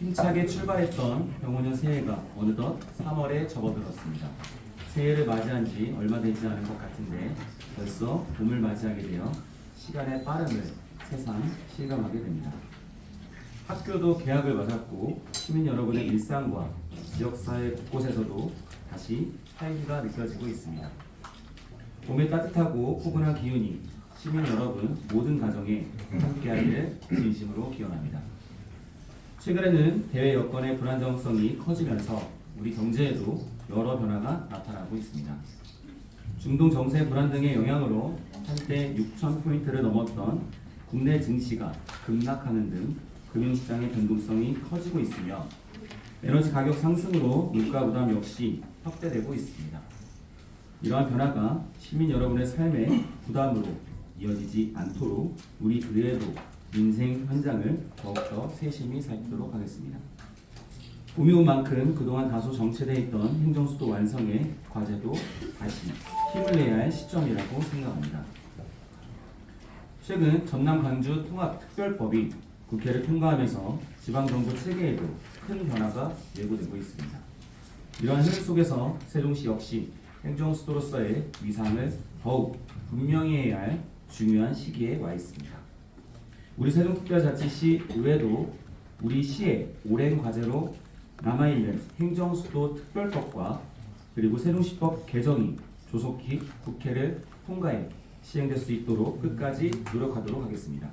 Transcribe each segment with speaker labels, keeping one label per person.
Speaker 1: 힘차게 출발했던 병원년 새해가 어느덧 3월에 접어들었습니다. 새해를 맞이한 지 얼마 되지 않은 것 같은데 벌써 봄을 맞이하게 되어 시간의 빠름을 새삼 실감하게 됩니다. 학교도 개학을 맞았고 시민 여러분의 일상과 지역사회 곳곳에서도 다시 활기가 느껴지고 있습니다. 봄의 따뜻하고 포근한 기운이 시민 여러분 모든 가정에 함께하기를 진심으로 기원합니다. 최근에는 대외 여건의 불안정성이 커지면서 우리 경제에도 여러 변화가 나타나고 있습니다. 중동 정세 불안 등의 영향으로 한때 6,000포인트를 넘었던 국내 증시가 급락하는 등 금융시장의 변동성이 커지고 있으며 에너지 가격 상승으로 물가 부담 역시 확대되고 있습니다. 이러한 변화가 시민 여러분의 삶의 부담으로 이어지지 않도록 우리 의회도 민생 현장을 더욱더 세심히 살피도록 하겠습니다. 봄이 온 만큼 그동안 다소 정체되어 있던 행정수도 완성의 과제도 다시 힘을 내야 할 시점이라고 생각합니다. 최근 전남 광주 통합특별법이 국회를 통과하면서 지방정부 체계에도 큰 변화가 예고되고 있습니다. 이러한 흐름 속에서 세종시 역시 행정수도로서의 위상을 더욱 분명히 해야 할 중요한 시기에 와 있습니다. 우리 세종특별자치시 의회도 우리 시의 오랜 과제로 남아있는 행정수도 특별법과 그리고 세종시법 개정이 조속히 국회를 통과해 시행될 수 있도록 끝까지 노력하도록 하겠습니다.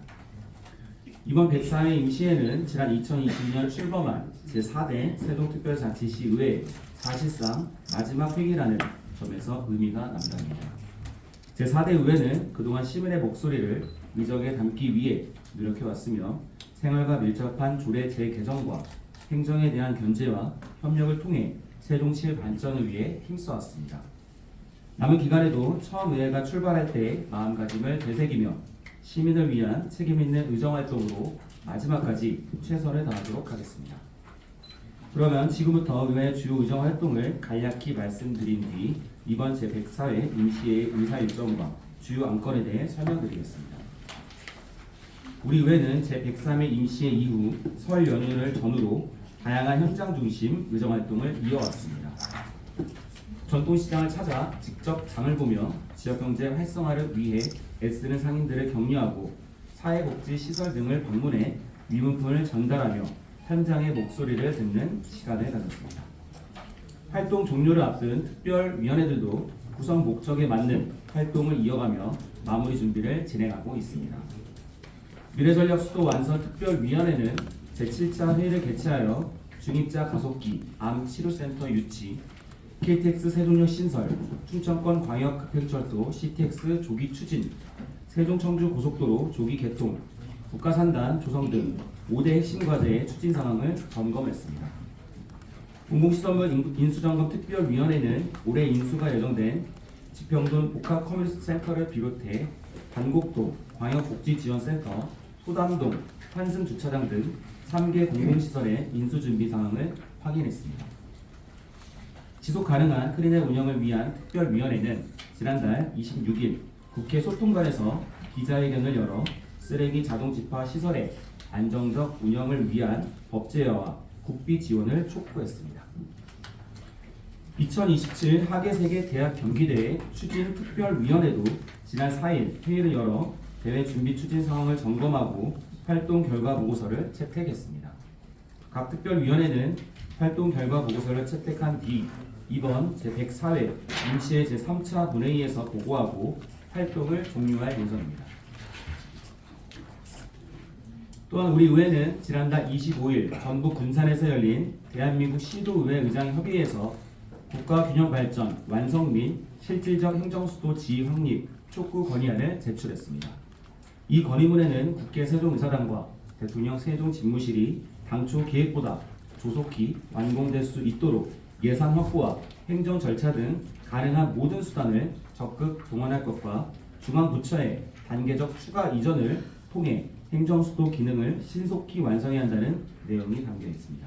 Speaker 1: 이번 104회 임시회는 지난 2022년 출범한 제4대 세종특별자치시 의회 사실상 마지막 회기라는 점에서 의미가 남다릅니다. 제4대 의회는 그동안 시민의 목소리를 의적에 담기 위해 노력해왔으며 생활과 밀접한 조례 재개정과 행정에 대한 견제와 협력을 통해 세종시의 발전을 위해 힘써왔습니다. 남은 기간에도 처음 의회가 출발할 때의 마음가짐을 되새기며 시민을 위한 책임있는 의정활동으로 마지막까지 최선을 다하도록 하겠습니다. 그러면 지금부터 의회 주요 의정활동을 간략히 말씀드린 뒤 이번 제104회 임시회의 의사 일정과 주요 안건에 대해 설명드리겠습니다. 우리 의회는 제103회 임시회 이후 설 연휴를 전후로 다양한 현장 중심 의정활동을 이어왔습니다. 전통시장을 찾아 직접 장을 보며 지역경제 활성화를 위해 애쓰는 상인들을 격려하고 사회복지시설 등을 방문해 위문품을 전달하며 현장의 목소리를 듣는 시간을 가졌습니다. 활동 종료를 앞둔 특별위원회들도 구성 목적에 맞는 활동을 이어가며 마무리 준비를 진행하고 있습니다. 미래전략 수도 완성 특별위원회는 제7차 회의를 개최하여 중입자 가속기 암치료센터 유치, KTX 세종역 신설, 충청권 광역급행철도 CTX 조기 추진, 세종 청주 고속도로 조기 개통, 국가산단 조성 등 5대 핵심 과제의 추진 상황을 점검했습니다. 공공시설물 인수점검 특별위원회는 올해 인수가 예정된 지평동 복합 커뮤니티 센터를 비롯해 단곡동 광역복지지원센터, 소담동 환승주차장 등 3개 공공시설의 인수준비 상황을 확인했습니다. 지속가능한 크린의 운영을 위한 특별위원회는 지난달 26일 국회 소통관에서 기자회견을 열어 쓰레기 자동집화 시설의 안정적 운영을 위한 법제화와 국비 지원을 촉구했습니다. 2027 하계세계 대학 경기대회 추진 특별위원회도 지난 4일 회의를 열어 대회 준비 추진 상황을 점검하고 활동 결과 보고서를 채택했습니다. 각 특별위원회는 활동 결과 보고서를 채택한 뒤 이번 제104회 임시회 제3차 본회의에서 보고하고 활동을 종료할 예정입니다. 또한 우리 의회는 지난달 25일 전북 군산에서 열린 대한민국 시도의회 의장협의회에서 국가균형발전 완성 및 실질적 행정수도 지위 확립 촉구 건의안을 제출했습니다. 이 건의문에는 국회 세종의사당과 대통령 세종집무실이 당초 계획보다 조속히 완공될 수 있도록 예산 확보와 행정 절차 등 가능한 모든 수단을 적극 동원할 것과 중앙부처의 단계적 추가 이전을 통해 행정수도 기능을 신속히 완성해야 한다는 내용이 담겨 있습니다.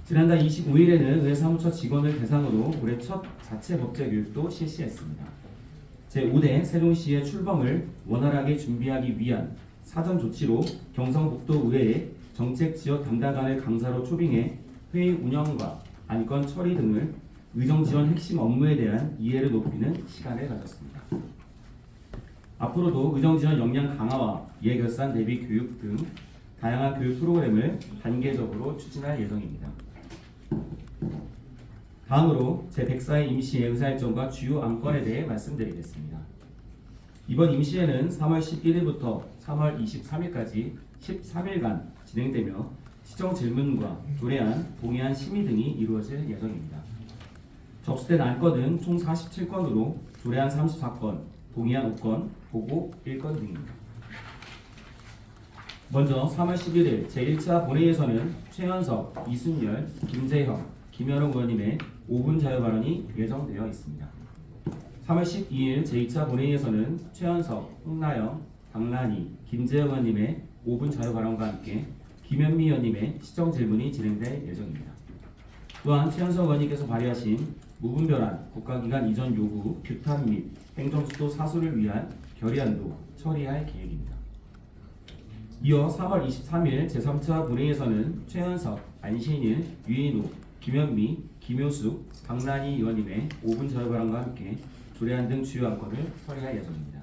Speaker 1: 지난달 25일에는 의회 사무처 직원을 대상으로 올해 첫 자체 법제 교육도 실시했습니다. 제5대 세종시의 출범을 원활하게 준비하기 위한 사전 조치로 경성북도의회에 정책 지역 담당관을 강사로 초빙해 회의 운영과 안건 처리 등을 의정 지원 핵심 업무에 대한 이해를 높이는 시간을 가졌습니다. 앞으로도 의정 지원 역량 강화와 예결산 대비 교육 등 다양한 교육 프로그램을 단계적으로 추진할 예정입니다. 다음으로 제104회 임시회 의사일정과 주요 안건에 대해 말씀드리겠습니다. 이번 임시회는 3월 11일부터 3월 23일까지 13일간 진행되며 시정 질문과 조례안, 동의안 심의 등이 이루어질 예정입니다. 접수된 안건은 총 47건으로 조례안 34건, 동의안 5건, 보고 1건 등입니다. 먼저 3월 11일 제1차 본회의에서는 최현석, 이순열, 김재형, 김현웅 의원님의 5분 자유 발언이 예정되어 있습니다. 3월 12일 제2차 본회의에서는 최현석, 홍나영, 박란희, 김재형 의원님의 5분 자유 발언과 함께 김현미 의원님의 시정 질문이 진행될 예정입니다. 또한 최현석 의원님께서 발의하신 무분별한 국가기관 이전 요구, 규탄 및 행정수도 사수를 위한 결의안도 처리할 계획입니다. 이어 3월 23일 제3차 본회의에서는 최현석, 안신일, 유인우, 김현미, 김효숙, 박란희 의원님의 5분 자유 발언과 함께 조례안 등 주요 안건을 처리할 예정입니다.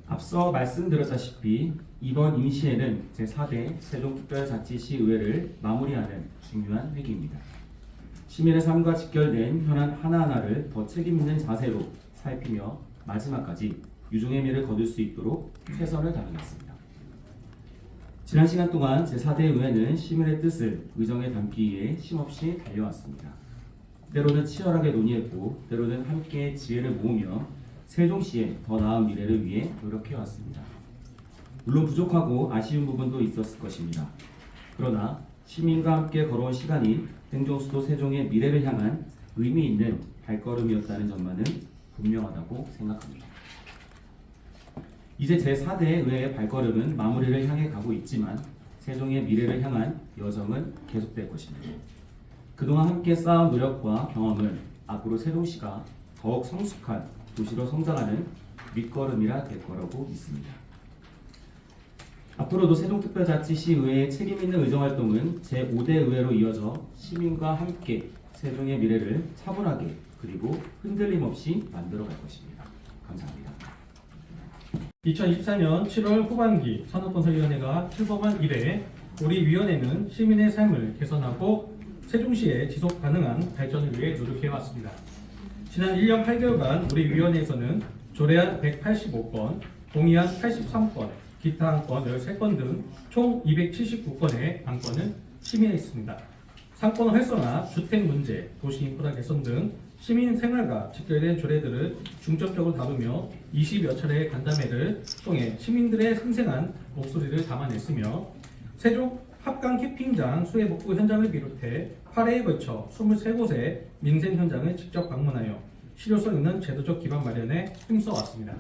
Speaker 1: 앞서 말씀드렸다시피 이번 임시회는 제4대 세종특별자치시의회를 마무리하는 중요한 회기입니다. 시민의 삶과 직결된 현안 하나하나를 더 책임있는 자세로 살피며 마지막까지 유종의 미를 거둘 수 있도록 최선을 다하겠습니다. 지난 시간 동안 제4대 의회는 시민의 뜻을 의정에 담기 위해 쉼없이 달려왔습니다. 때로는 치열하게 논의했고 때로는 함께 지혜를 모으며 세종시의 더 나은 미래를 위해 노력해왔습니다. 물론 부족하고 아쉬운 부분도 있었을 것입니다. 그러나 시민과 함께 걸어온 시간이 행정수도 세종의 미래를 향한 의미 있는 발걸음이었다는 점만은 분명하다고 생각합니다. 이제 제4대 의회의 발걸음은 마무리를 향해 가고 있지만 세종의 미래를 향한 여정은 계속될 것입니다. 그동안 함께 쌓은 노력과 경험은 앞으로 세종시가 더욱 성숙한 도시로 성장하는 밑거름이라 될 거라고 믿습니다. 앞으로도 세종특별자치시의회의 책임있는 의정활동은 제5대 의회로 이어져 시민과 함께 세종의 미래를 차분하게 그리고 흔들림 없이 만들어갈 것입니다. 감사합니다.
Speaker 2: 2024년 7월 후반기 산업건설위원회가 출범한 이래 우리 위원회는 시민의 삶을 개선하고 세종시의 지속 가능한 발전을 위해 노력해왔습니다. 지난 1년 8개월간 우리 위원회에서는 조례안 185건, 동의안 83건, 기타 안건 13건 등 총 279건의 안건을 심의했습니다. 상권 활성화, 주택 문제, 도시 인프라 개선 등 시민 생활과 직결된 조례들을 중점적으로 다루며 20여 차례의 간담회를 통해 시민들의 생생한 목소리를 담아냈으며 세종 합강 캠핑장 수해 복구 현장을 비롯해 8회에 걸쳐 23곳의 민생 현장을 직접 방문하여 실효성 있는 제도적 기반 마련에 힘써왔습니다.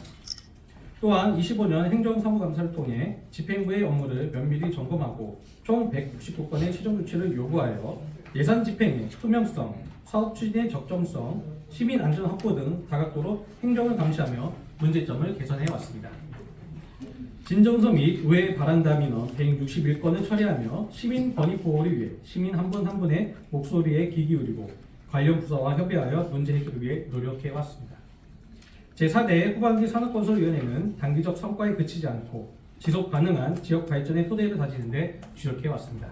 Speaker 2: 또한 25년 행정사무감사를 통해 집행부의 업무를 면밀히 점검하고 총 169건의 시정조치를 요구하여 예산 집행의 투명성, 사업 추진의 적정성, 시민 안전 확보 등 다각도로 행정을 감시하며 문제점을 개선해왔습니다. 진정서 및 의회 바란다 민원 161건을 처리하며 시민 권익 보호를 위해 시민 한 분 한 분의 목소리에 귀 기울이고 관련 부서와 협의하여 문제 해결을 위해 노력해왔습니다. 제4대 후반기 산업건설위원회는 단기적 성과에 그치지 않고 지속 가능한 지역 발전의 토대를 다지는 데 주력해왔습니다.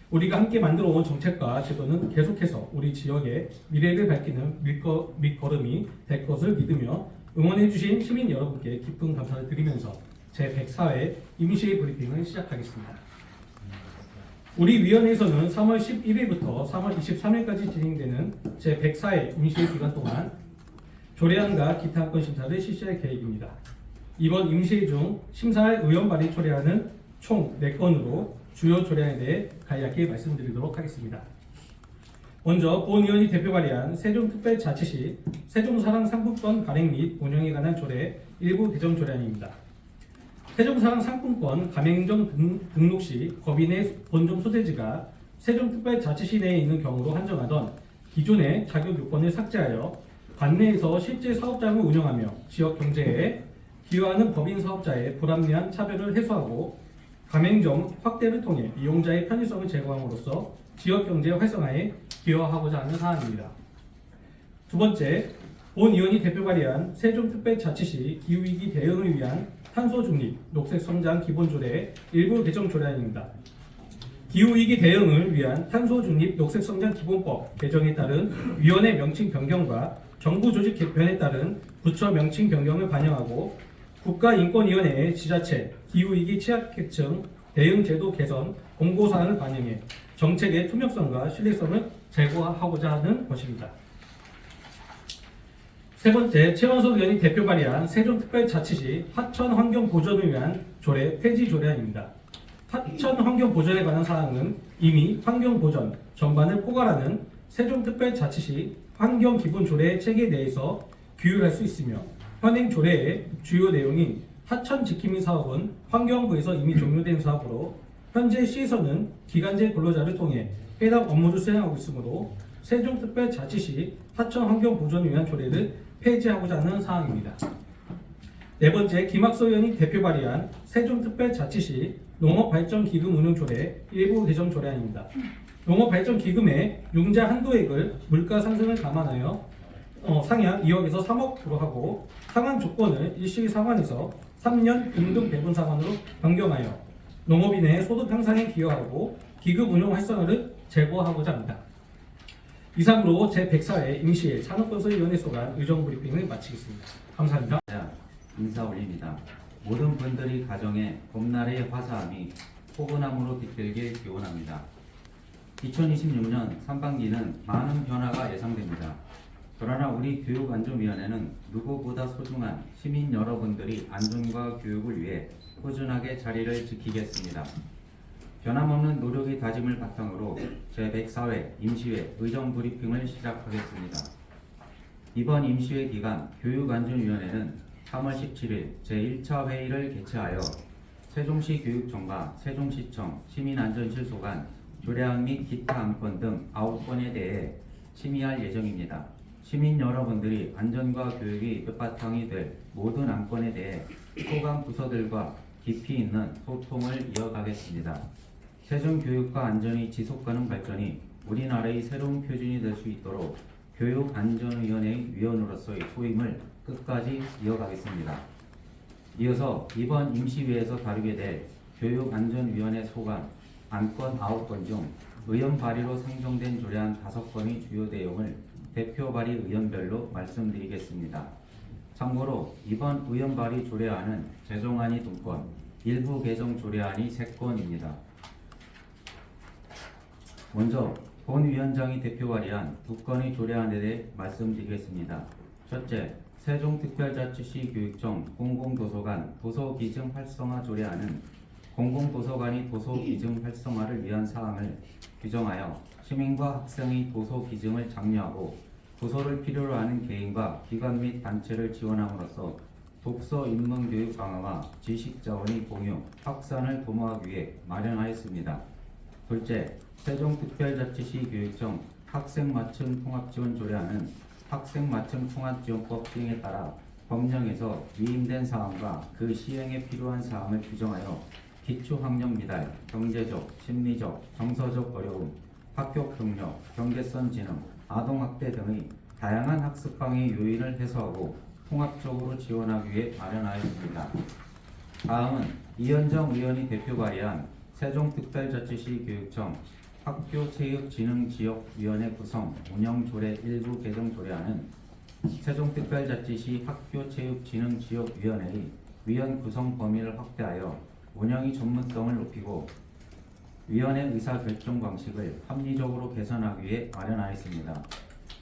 Speaker 2: 우리가 함께 만들어온 정책과 제도는 계속해서 우리 지역의 미래를 밝히는 밑거름이 될 것을 믿으며 응원해주신 시민 여러분께 깊은 감사를 드리면서 제104회 임시회 브리핑을 시작하겠습니다. 우리 위원회에서는 3월 11일부터 3월 23일까지 진행되는 제104회 임시회 기간 동안 조례안과 기타 안건 심사를 실시할 계획입니다. 이번 임시회 중 심사할 의원 발의 조례안은 총 4건으로 주요 조례안에 대해 간략히 말씀드리도록 하겠습니다. 먼저 본 의원이 대표 발의한 세종특별자치시 세종사랑상품권 발행 및 운영에 관한 조례 일부 개정 조례안입니다. 세종사랑상품권 가맹점 등록 시 법인의 본점 소재지가 세종특별자치시 내에 있는 경우로 한정하던 기존의 자격 요건을 삭제하여 관내에서 실제 사업장을 운영하며 지역 경제에 기여하는 법인 사업자의 불합리한 차별을 해소하고 가맹점 확대를 통해 이용자의 편의성을 제고함으로써 지역 경제 활성화에 기여하고자 하는 사안입니다. 두 번째, 본 의원이 대표 발의한 세종특별자치시 기후위기 대응을 위한 탄소중립 녹색성장 기본조례 일부 개정 조례안입니다. 기후위기 대응을 위한 탄소중립 녹색성장 기본법 개정에 따른 위원회 명칭 변경과 정부 조직 개편에 따른 부처 명칭 변경을 반영하고 국가인권위원회의 지자체 기후위기 취약계층 대응제도 개선 공고사항을 반영해 정책의 투명성과 신뢰성을 제고하고자 하는 것입니다. 세 번째, 최원석 의원이 대표 발의한 세종특별자치시 하천 환경 보존을 위한 조례 폐지 조례안입니다. 하천 환경 보존에 관한 사항은 이미 환경 보존 전반을 포괄하는 세종특별자치시 환경기본조례 체계 내에서 규율할 수 있으며 현행 조례의 주요 내용인 하천 지킴이 사업은 환경부에서 이미 종료된 사업으로 현재 시에서는 기간제 근로자를 통해 해당 업무를 수행하고 있으므로 세종특별자치시 하천 환경 보존을 위한 조례를 폐지하고자 하는 사항입니다. 네 번째, 김학서 의원이 대표 발의한 세종특별자치시 농업발전기금 운용조례 일부 개정 조례안입니다. 농업발전기금의 융자 한도액을 물가 상승을 감안하여 상향 2억에서 3억으로 하고 상환 조건을 일시 상환에서 3년 등등 배분 상환으로 변경하여 농업인의 소득 향상에 기여하고 기금 운용 활성화를 제고하고자 합니다. 이상으로 제104회 임시회 산업건설위원회 소관 의정 브리핑을 마치겠습니다. 감사합니다.
Speaker 1: 인사 올립니다. 모든 분들이 가정에 봄날의 화사함이 포근함으로 깃들길 기원합니다. 2026년 상반기는 많은 변화가 예상됩니다. 그러나 우리 교육안전위원회는 누구보다 소중한 시민 여러분들이 안전과 교육을 위해 꾸준하게 자리를 지키겠습니다. 변함없는 노력의 다짐을 바탕으로 제104회 임시회 의정 브리핑을 시작하겠습니다. 이번 임시회 기간 교육안전위원회는 3월 17일 제1차 회의를 개최하여 세종시 교육청과 세종시청 시민안전실 소관 조례안 및 기타 안건 등 9건에 대해 심의할 예정입니다. 시민 여러분들이 안전과 교육이 끝바탕이 될 모든 안건에 대해 소관 부서들과 깊이 있는 소통을 이어가겠습니다. 세종교육과 안전의 지속가능 발전이 우리나라의 새로운 표준이 될 수 있도록 교육안전위원회의 위원으로서의 소임을 끝까지 이어가겠습니다. 이어서 이번 임시회에서 다루게 될 교육안전위원회 소관 안건 9건 중 의원 발의로 상정된 조례안 5건의 주요 내용을 대표 발의 의원별로 말씀드리겠습니다. 참고로 이번 의원 발의 조례안은 제정안이 2건, 일부 개정 조례안이 3건입니다. 먼저 본 위원장이 대표 발의한 2건의 조례안에 대해 말씀드리겠습니다. 첫째, 세종특별자치시 교육청 공공도서관 도서기증 활성화 조례안은 공공도서관이 도서기증 활성화를 위한 사항을 규정하여 시민과 학생의 도서기증을 장려하고 도서를 필요로 하는 개인과 기관 및 단체를 지원함으로써 독서 입문 교육 강화와 지식자원의 공유, 확산을 도모하기 위해 마련하였습니다. 둘째, 세종특별자치시 교육청 학생맞춤 통합지원 조례안은 학생맞춤 통합지원법 시행에 따라 법령에서 위임된 사항과 그 시행에 필요한 사항을 규정하여 기초학력 미달, 경제적, 심리적, 정서적 어려움, 학교 폭력, 경계선 진흥, 아동학대 등의 다양한 학습방해 요인을 해소하고 통합적으로 지원하기 위해 마련하였습니다. 다음은 이현정 의원이 대표 발의한 세종특별자치시 교육청 학교체육진흥지역위원회 구성 운영조례 일부 개정 조례안은 세종특별자치시 학교체육진흥지역위원회의 위원 구성 범위를 확대하여 운영의 전문성을 높이고 위원회 의사결정 방식을 합리적으로 개선하기 위해 마련하였습니다.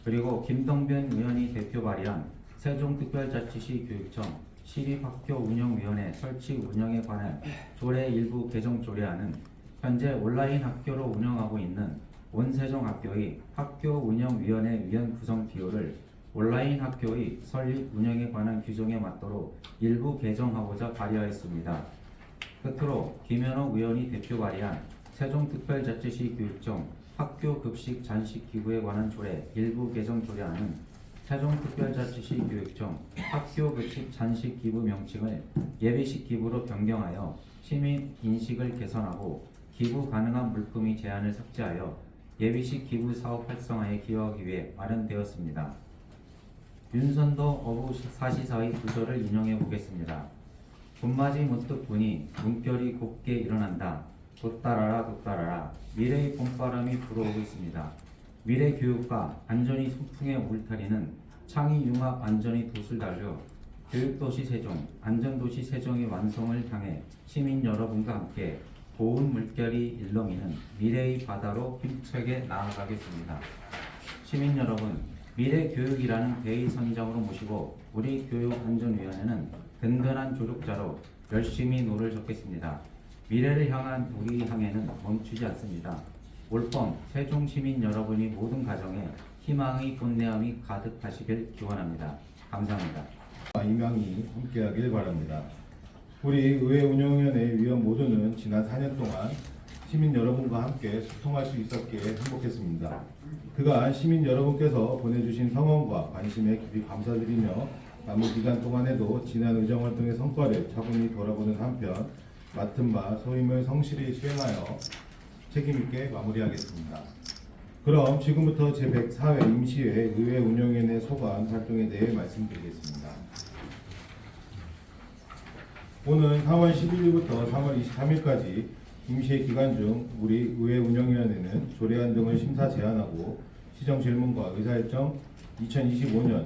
Speaker 1: 그리고 김동변 의원이 대표 발의한 세종특별자치시 교육청 시립학교 운영위원회 설치 운영에 관한 조례 일부 개정 조례안은 현재 온라인 학교로 운영하고 있는 온세종학교의 학교운영위원회 위원 구성 비율을 온라인 학교의 설립 운영에 관한 규정에 맞도록 일부 개정하고자 발의하였습니다. 끝으로 김현옥 의원이 대표 발의한 세종특별자치시 교육청 학교급식 잔식 기부에 관한 조례 일부 개정 조례안은 세종특별자치시 교육청 학교급식 잔식 기부 명칭을 예비식 기부로 변경하여
Speaker 3: 시민 인식을 개선하고 기부 가능한 물품의 제한을 삭제하여 예비식 기부 사업 활성화에 기여하기 위해 마련되었습니다. 윤선도 어부 사시사의 구절을 인용해 보겠습니다. 봄맞이 문득 보니 물결이 곱게 일어난다. 돋달아라 돋달아라. 미래의 봄바람이 불어오고 있습니다. 미래 교육과 안전이 소풍의 울타리는 창의 융합 안전이 돛을 달려 교육도시 세종, 안전도시 세종의 완성을 향해 시민 여러분과 함께 고운 물결이 일렁이는 미래의 바다로 힘차게 나아가겠습니다. 시민 여러분, 미래 교육이라는 대의 선장으로 모시고 우리 교육안전위원회는 든든한 조력자로 열심히 노를 젓겠습니다. 미래를 향한 우리 항해는 멈추지 않습니다. 올봄 세종 시민 여러분이 모든 가정에 희망의 꽃내음이 가득하시길 기원합니다. 감사합니다.
Speaker 4: 이명이 함께하길 바랍니다. 우리 의회 운영위원회 위원 모두는 지난 4년 동안 시민 여러분과 함께 소통할 수 있었기에 행복했습니다. 그간 시민 여러분께서 보내주신 성원과 관심에 깊이 감사드리며 남은 기간 동안에도 지난 의정활동의 성과를 차분히 돌아보는 한편 맡은 바 소임을 성실히 수행하여 책임있게 마무리하겠습니다. 그럼 지금부터 제104회 임시회 의회 운영위원회 소관 활동에 대해 말씀드리겠습니다. 오는 4월 11일부터 3월 23일까지 임시회 기간 중 우리 의회 운영위원회는 조례안 등을 심사 제안하고 시정 질문과 의사일정 2025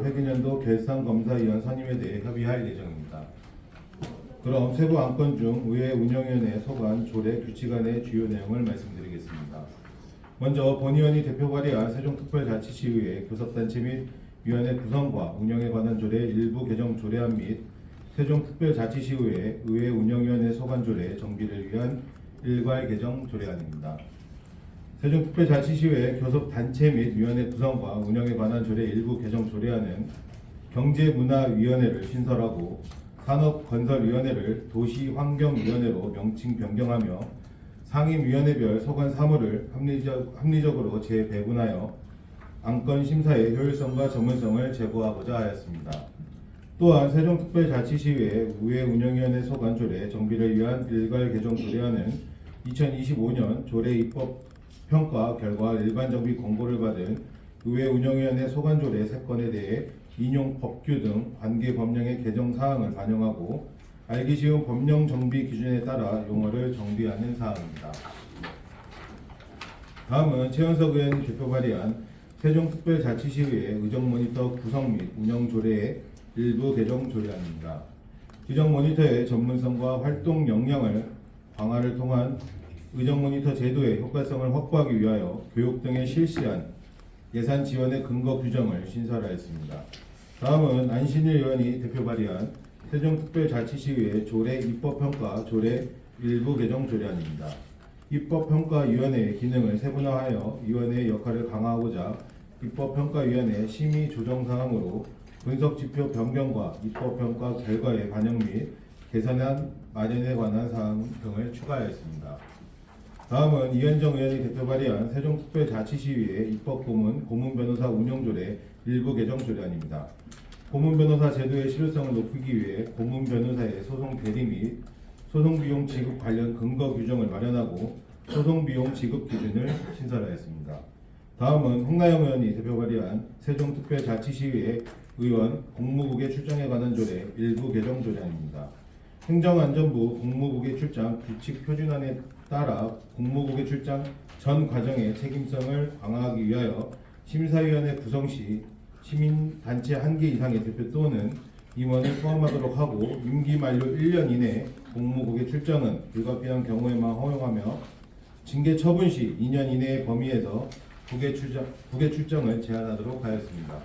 Speaker 4: 회계년도 결산검사위원 선임에 대해 협의할 예정입니다. 그럼 세부 안건 중 의회 운영위원회 소관 조례 규칙안의 주요 내용을 말씀드리겠습니다. 먼저 본의원이 대표 발의한 세종특별자치시의회 교섭단체 및 위원회 구성과 운영에 관한 조례 일부 개정 조례안 및 세종특별자치시의회 의회 운영위원회 소관 조례 정비를 위한 일괄 개정 조례안입니다. 세종특별자치시의회 교섭단체 및 위원회 구성과 운영에 관한 조례 일부 개정 조례안은 경제문화위원회를 신설하고 산업건설위원회를 도시환경위원회로 명칭 변경하며 상임위원회별 소관 사무를 합리적으로 재배분하여 안건 심사의 효율성과 전문성을 제고하고자 하였습니다. 또한 세종특별자치시의회 의회 운영위원회 소관 조례 정비를 위한 일괄 개정 조례안은 2025년 조례 입법 평가 결과 일반 정비 권고를 받은 의회 운영위원회 소관 조례 3건에 대해 인용 법규 등 관계 법령의 개정 사항을 반영하고 알기 쉬운 법령 정비 기준에 따라 용어를 정비하는 사항입니다. 다음은 최현석 의원이 대표 발의한 세종특별자치시의회 의정모니터 구성 및 운영 조례의 일부 개정 조례안입니다. 의정모니터의 전문성과 활동 역량을 강화를 통한 의정모니터 제도의 효과성을 확보하기 위하여 교육 등에 실시한 예산 지원의 근거 규정을 신설하였습니다. 다음은 안신일 의원이 대표 발의한 세종특별자치시의회 조례 입법평가 조례 일부 개정 조례안입니다. 입법평가위원회의 기능을 세분화하여 위원회의 역할을 강화하고자 입법평가위원회 심의 조정사항으로 분석지표 변경과 입법평가 결과의 반영 및 개선안 마련에 관한 사항 등을 추가하였습니다. 다음은 이현정 의원이 대표 발의한 세종특별자치시의회 입법고문 고문변호사 운영조례 일부 개정 조례안입니다. 고문변호사 제도의 실효성을 높이기 위해 고문변호사의 소송 대리 및 소송비용 지급 관련 근거 규정을 마련하고 소송비용 지급 기준을 신설하였습니다. 다음은 홍나영 의원이 대표 발의한 세종특별자치시의회 의원 공무국의 출장에 관한 조례 일부 개정 조례안입니다. 행정안전부 공무국의 출장 규칙 표준안에 따라 공무국의 출장 전 과정의 책임성을 강화하기 위하여 심사위원회 구성 시 시민단체 1개 이상의 대표 또는 임원을 포함하도록 하고 임기 만료 1년 이내 공무국의 출장은 불가피한 경우에만 허용하며 징계 처분 시 2년 이내의 범위에서 국외 출장을 제한하도록 하였습니다.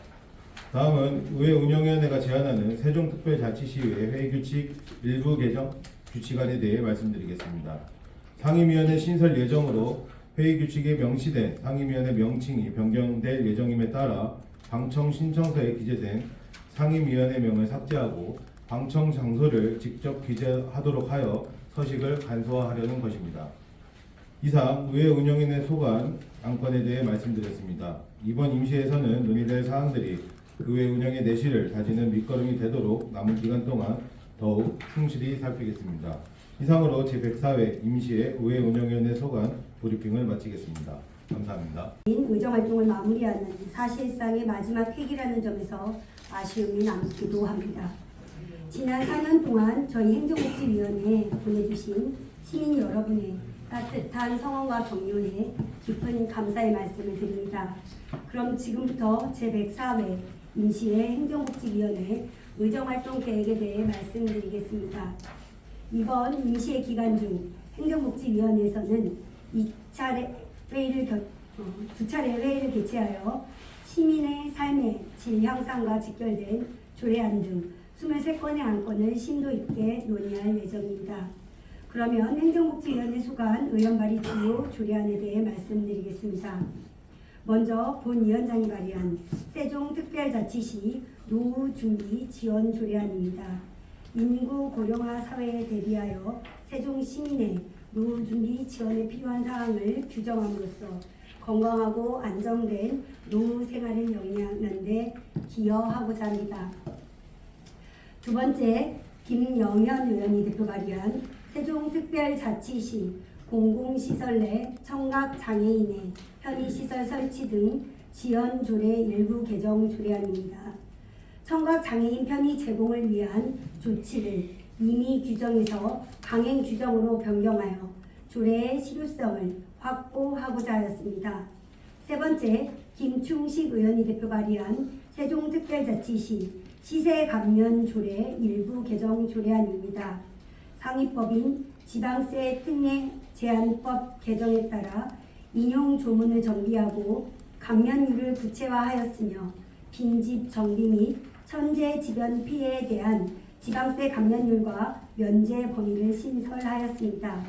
Speaker 4: 다음은 의회 운영위원회가 제안하는 세종특별자치시의회 회의규칙 일부 개정 규칙안에 대해 말씀드리겠습니다. 상임위원회 신설 예정으로 회의규칙에 명시된 상임위원회 명칭이 변경될 예정임에 따라 방청 신청서에 기재된 상임위원회명을 삭제하고 방청 장소를 직접 기재하도록 하여 서식을 간소화하려는 것입니다. 이상 의회 운영위원회 소관 안건에 대해 말씀드렸습니다. 이번 임시회에서는 논의될 사항들이 의회 운영의 내실을 다지는 밑거름이 되도록 남은 기간 동안 더욱 충실히 살피겠습니다. 이상으로 제104회 임시의 의회 운영위원회 소관 브리핑을 마치겠습니다. 감사합니다.
Speaker 5: 의정활동을 마무리하는 사실상의 마지막 회기라는 점에서 아쉬움이 남기도 합니다. 지난 4년 동안 저희 행정복지위원회에 보내주신 시민 여러분의 따뜻한 성원과 격려에 깊은 감사의 말씀을 드립니다. 그럼 지금부터 제104회 임시의 행정복지위원회 의정활동 계획에 대해 말씀드리겠습니다. 이번 임시회 기간 중 행정복지위원회에서는 두 차례 회의를 개최하여 시민의 삶의 질 향상과 직결된 조례안 등 23건의 안건을 심도 있게 논의할 예정입니다. 그러면 행정복지위원회 소관 의원 발의 주요 조례안에 대해 말씀드리겠습니다. 먼저 본 위원장이 발의한 세종특별자치시 노후준비 지원 조례안입니다. 인구 고령화 사회에 대비하여 세종 시민의 노후 준비 지원에 필요한 사항을 규정함으로써 건강하고 안정된 노후 생활을 영위하는 데 기여하고자 합니다. 두 번째, 김영현 의원이 대표 발의한 세종특별자치시 공공시설 내 청각장애인의 편의시설 설치 등 지원 조례 일부 개정 조례안입니다. 청각장애인 편의 제공을 위한 조치를 임의 규정에서 강행 규정으로 변경하여 조례의 실효성을 확보하고자 하였습니다. 세 번째, 김충식 의원이 대표 발의한 세종특별자치시 시세감면 조례 일부 개정 조례안입니다. 상위법인 지방세 특례 제한법 개정에 따라 인용 조문을 정비하고 감면율을 구체화하였으며 빈집 정비 및 천재지변 피해에 대한 지방세 감면율과 면제 범위를 신설하였습니다.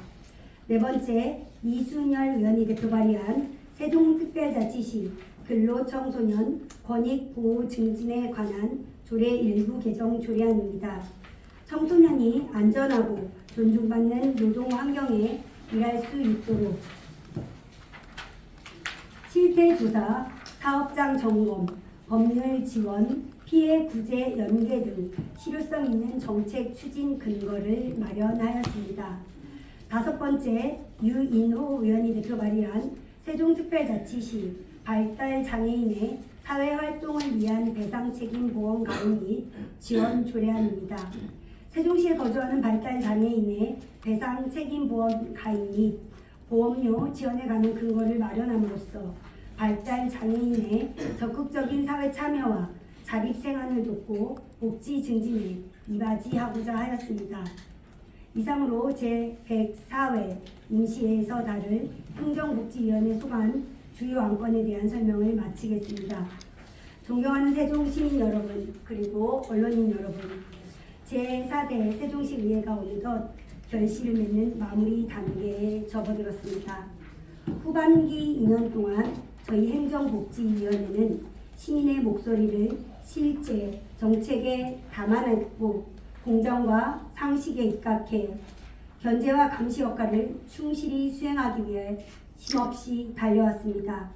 Speaker 5: 네 번째, 이순열 의원이 대표 발의한 세종특별자치시 근로청소년 권익보호 증진에 관한 조례 일부 개정 조례안입니다. 청소년이 안전하고 존중받는 노동 환경에 일할 수 있도록 실태조사, 사업장 점검, 법률 지원, 피해 구제 연계 등 실효성 있는 정책 추진 근거를 마련하였습니다. 다섯 번째, 유인호 의원이 대표 발의한 세종특별자치시 발달장애인의 사회활동을 위한 배상책임보험 가입 및 지원 조례안입니다. 세종시에 거주하는 발달장애인의 배상책임보험 가입 및 보험료 지원에 관한 근거를 마련함으로써 발달장애인의 적극적인 사회 참여와 자립생활을 돕고 복지 증진에 이바지하고자 하였습니다. 이상으로 제104회 임시회에서 다룰 행정복지위원회 소관 주요 안건에 대한 설명을 마치겠습니다. 존경하는 세종시민 여러분, 그리고 언론인 여러분, 제4대 세종시의회가 어느덧 결실을 맺는 마무리 단계에 접어들었습니다. 후반기 2년 동안 저희 행정복지위원회는 시민의 목소리를 실제 정책에 담아내고 공정과 상식에 입각해 견제와 감시 역할을 충실히 수행하기 위해 힘없이 달려왔습니다.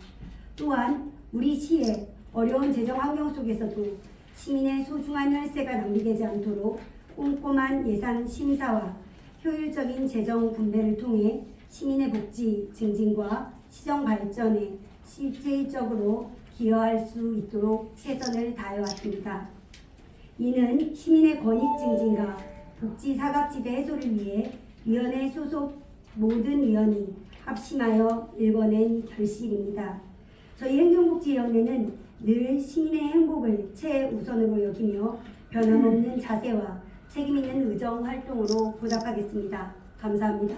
Speaker 5: 또한 우리 시의 어려운 재정 환경 속에서도 시민의 소중한 혈세가 낭비되지 않도록 꼼꼼한 예산 심사와 효율적인 재정 분배를 통해 시민의 복지 증진과 시정 발전에 실질적으로 기여할 수 있도록 최선을 다해왔습니다. 이는 시민의 권익 증진과 복지 사각지대 해소를 위해 위원회 소속 모든 위원이 합심하여 일궈낸 결실입니다. 저희 행정복지위원회는 늘 시민의 행복을 최우선으로 여기며 변함없는 자세와 책임있는 의정 활동으로 보답하겠습니다. 감사합니다.